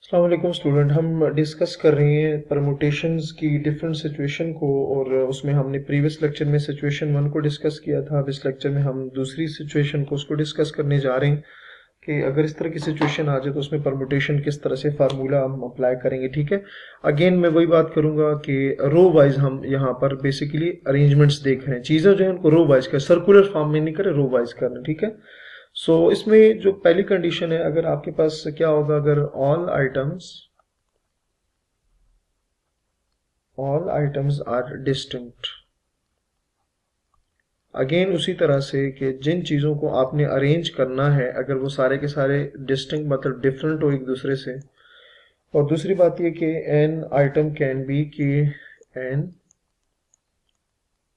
अस्सलाम वालेकुम स्टूडेंट। हम डिस्कस कर रहे हैं परमुटेशंस की डिफरेंट सिचुएशन को, और उसमें हमने प्रीवियस लेक्चर में सिचुएशन वन को डिस्कस किया था। अब इस लेक्चर में हम दूसरी सिचुएशन को उसको डिस्कस करने जा रहे हैं कि अगर इस तरह की सिचुएशन आ जाए तो उसमें परमुटेशन किस तरह से फार्मूला हम अप्लाई करेंगे। ठीक है, अगेन मैं वही बात करूंगा कि रो वाइज हम यहाँ पर बेसिकली अरेंजमेंट्स देख रहे हैं, चीज़ें जो है उनको रो वाइज कर, सर्कुलर फॉर्म में नहीं करें, रो वाइज करना। ठीक है, सो इसमें जो पहली कंडीशन है, अगर आपके पास क्या होगा, अगर all items are distinct, again उसी तरह से कि जिन चीज़ों को आपने अरेंज करना है अगर वो सारे के सारे डिस्टिंक्ट मतलब डिफरेंट हो एक दूसरे से। और दूसरी बात ये कि एन आइटम कैन बी, कि an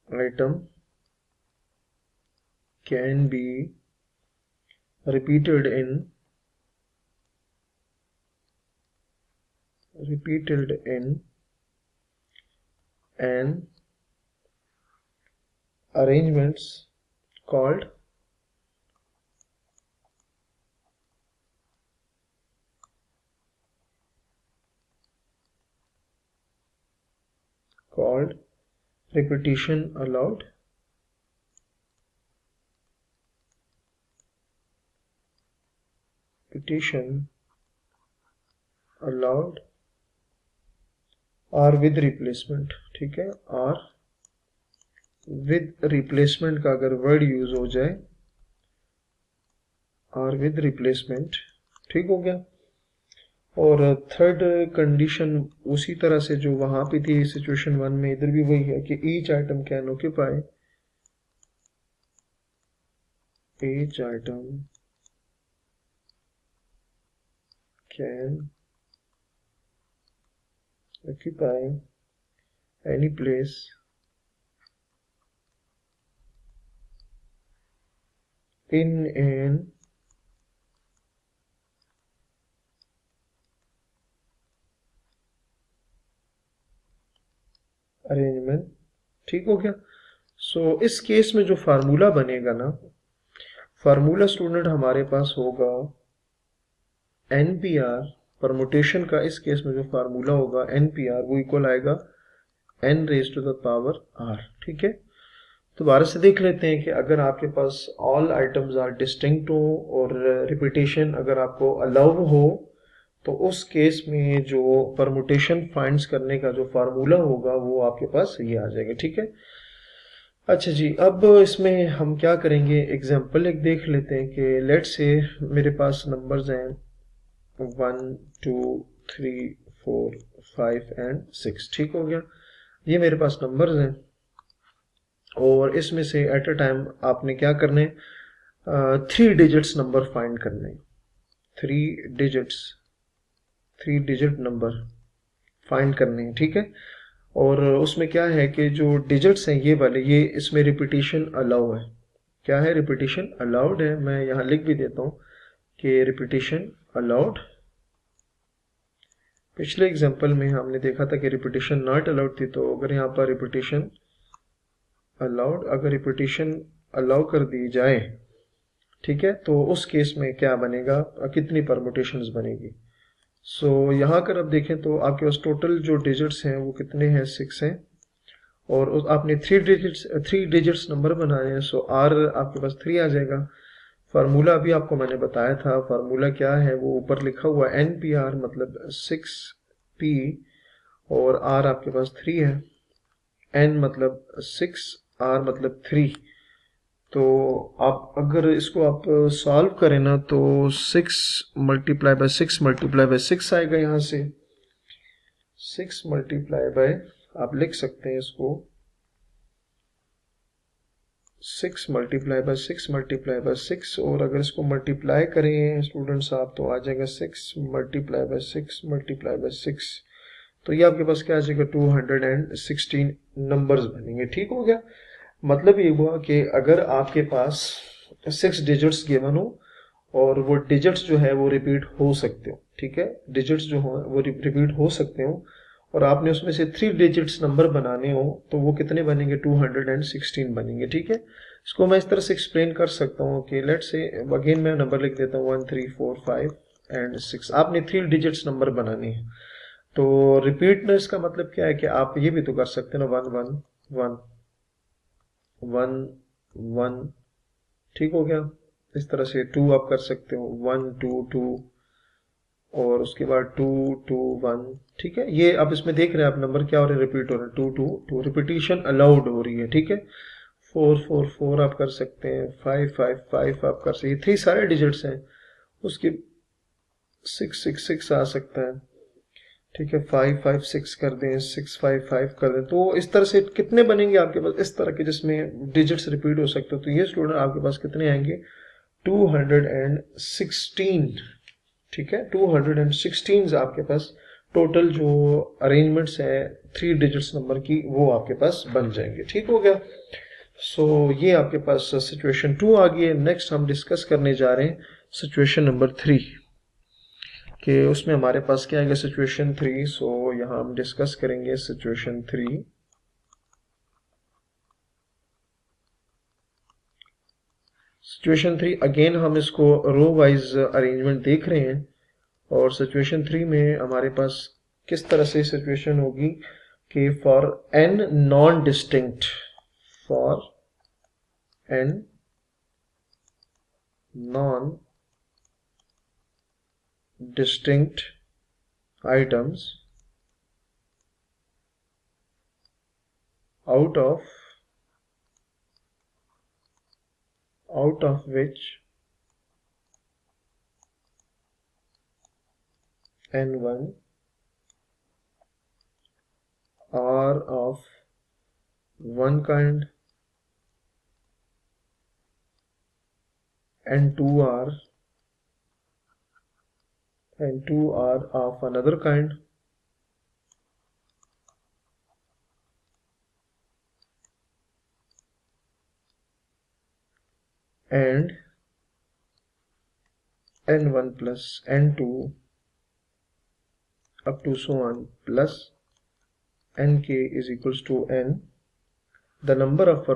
item can be repeated in an arrangements called repetition allowed, और विद रिप्लेसमेंट। ठीक है, और विद रिप्लेसमेंट का अगर वर्ड यूज हो जाए, और विद रिप्लेसमेंट, ठीक हो गया। और थर्ड कंडीशन उसी तरह से जो वहां पे थी सिचुएशन वन में, इधर भी वही है कि each item can occupy, each item can occupy any place in an arrangement. ठीक हो गया। सो इस केस में जो फार्मूला बनेगा ना, फार्मूला स्टूडेंट हमारे पास होगा NPR परमुटेशन का। इस केस में जो फार्मूला होगा NPR वो इक्वल आएगा n raise to the power r। ठीक है, दोबारा से देख लेते हैं कि अगर आपके पास ऑल आइटम्स आर डिस्टिंक्ट हो और रिपीटेशन अगर आपको अलाउ हो, तो उस केस में जो परमुटेशन फाइंड्स करने का जो फार्मूला होगा वो आपके पास ये आ जाएगा। ठीक है, अच्छा जी, अब इसमें हम क्या करेंगे, एग्जांपल एक देख लेते हैं कि लेट्स से मेरे पास नंबर्स हैं 1 2 3 4 5 एंड 6। ठीक हो गया, ये मेरे पास नंबर्स हैं और इसमें से एट अ टाइम आपने क्या करने, 3 डिजिट्स नंबर फाइंड करने, 3 डिजिट्स, 3 डिजिट नंबर फाइंड करने हैं। ठीक है, और उसमें क्या है कि जो डिजिट्स हैं ये वाले, ये इसमें रिपीटिशन अलाउ है। क्या है, रिपीटिशन अलाउड है। मैं यहाँ लिख भी देता हूँ कि रिपीटिशन अलाउड। पिछले एग्जांपल में हमने देखा था कि रिपीटिशन नॉट अलाउड थी, तो अगर यहाँ पर रिपीटिशन अलाउड, अगर रिपीटिशन अलाउ कर दी जाए, ठीक है, तो उस केस में क्या बनेगा, कितनी परमुटेशंस बनेगी। सो यहाँ अगर आप देखें तो आपके पास टोटल जो डिजिट्स हैं वो कितने हैं, 6 हैं, और आपने 3 डिजिट्स नंबर बनाए हैं। सो आर आपके पास 3 आ जाएगा। फार्मूला अभी आपको मैंने बताया था, फार्मूला क्या है वो ऊपर लिखा हुआ है, NPR मतलब 6P, और R आपके पास 3 है, N मतलब 6, R मतलब 3। तो आप अगर इसको आप सॉल्व करें ना, तो 6 × 6 × 6 आएगा। यहाँ से 6 × आप लिख सकते हैं इसको 6 × 6 और अगर इसको मल्टीप्लाई करें स्टूडेंट्स आप, तो आ जाएगा 6 × 6 × 6। तो ये आपके पास क्या आ जाएगा, 216 नंबर्स बनेंगे। ठीक हो गया, मतलब ये हुआ कि अगर आपके पास 6 डिजिट्स गिवन हो और वो डिजिट्स जो है वो रिपीट हो सकते हो, ठीक है, डिजिट्स जो हो वो रिपीट हो सकते हो, और आपने उसमें से 3 डिजिट्स नंबर बनाने हो, तो वो कितने बनेंगे, 216 बनेंगे। ठीक है, इसको मैं इस तरह से एक्सप्लेन कर सकता हूँ कि लेट्स से अगेन मैं नंबर लिख देता हूँ 1 3 4 5 एंड 6, आपने 3 डिजिट्स नंबर बनानी है। तो रिपीटनेस का मतलब क्या है कि आप ये भी तो कर सकते हैं ना, 1 1 1 1 1, ठीक हो गया। इस तरह से 2 आप कर सकते हो, 1 2 2, और उसके बाद 2 2 1, ठीक है। ये आप इसमें देख रहे हैं आप नंबर क्या हो रहे हैं, रिपीट हो रहे हैं, 2 2 2, रिपीटिशन अलाउड हो रही है, ठीक है। 4 4 4 आप कर सकते हैं, 5 5 5 आप कर सकते हैं, 3 सारे डिजिट्स हैं। उसके 6 6 6 आ सकता है, ठीक है। 5 5 6 कर दें, 6 5 5 कर दें, तो इस तरह से कितने बनेंगे आपके पास इस तरह के जिसमें डिजिट्स रिपीट हो सकते हो। तो ये स्टूडेंट आपके पास कितने आएंगे, 216, ठीक है। 216 आपके पास टोटल जो अरेंजमेंट्स है 3 डिजिट्स नंबर की, वो आपके पास बन जाएंगे, ठीक हो गया। सो ये आपके पास सिचुएशन 2 आ गई है। नेक्स्ट हम डिस्कस करने जा रहे हैं सिचुएशन नंबर 3, कि उसमें हमारे पास क्या आएगा, सिचुएशन 3। सो यहाँ हम डिस्कस करेंगे सिचुएशन 3। सिचुएशन 3 अगेन हम इसको रो वाइज अरेंजमेंट देख रहे हैं, और सिचुएशन 3 में हमारे पास किस तरह से सिचुएशन होगी कि for N non distinct, for N non distinct items out of which n1 are of one kind, n2 are of another kind, and n1 plus n2 up to so on plus nk is equals to n. The number of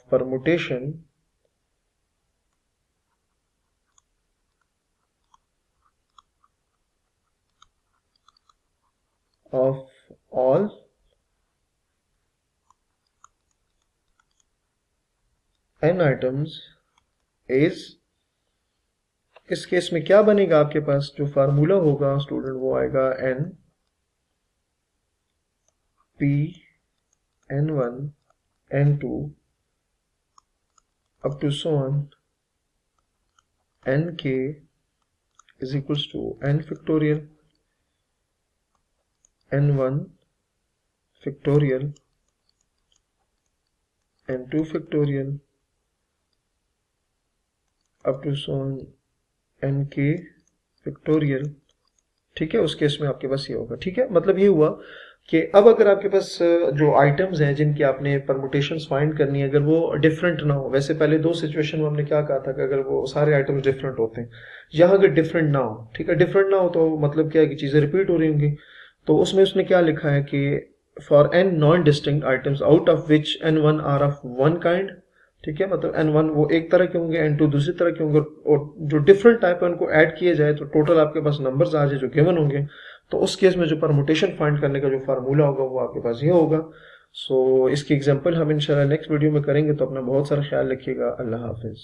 permutation of all n items is, इस case में क्या बनेगा, आपके पास जो formula होगा student वो आएगा n p n1 n2 up to so on nk is equals to n factorial n1 factorial n2 factorial up to so on nk factorial, ठीक है। उस केस में आपके पास ये होगा, ठीक है। मतलब ये हुआ कि अब अगर आपके पास जो आइटम्स हैं जिनकी आपने परमुटेशंस फाइंड करनी है, अगर वो डिफरेंट ना हो, वैसे पहले 2 सिचुएशन में हमने क्या कहा था कि अगर वो सारे आइटम्स डिफरेंट होते हैं, यहाँ अगर डिफरेंट ना हो, ठीक है, डिफरेंट ना हो तो मतलब क्या है कि चीज़ें रिपीट हो रही होंगी। तो उसमें उसने क्या लिखा है कि for N non distinct items out of which n1 are of one kind, ठीक है। मतलब n1 वो एक तरह के होंगे, n2 दूसरी तरह के होंगे, और जो डिफरेंट टाइप है उनको ऐड किए जाए तो टोटल आपके पास नंबर्स आ जाए जो गिवन होंगे। तो उस केस में जो परमुटेशन फाइंड करने का जो फार्मूला होगा वो आपके पास ये होगा। सो इसकी एग्जांपल हम इंशाल्लाह नेक्स्ट वीडियो में करेंगे। तो अपना बहुत सारा ख्याल रखिएगा। अल्लाह हाफिज़।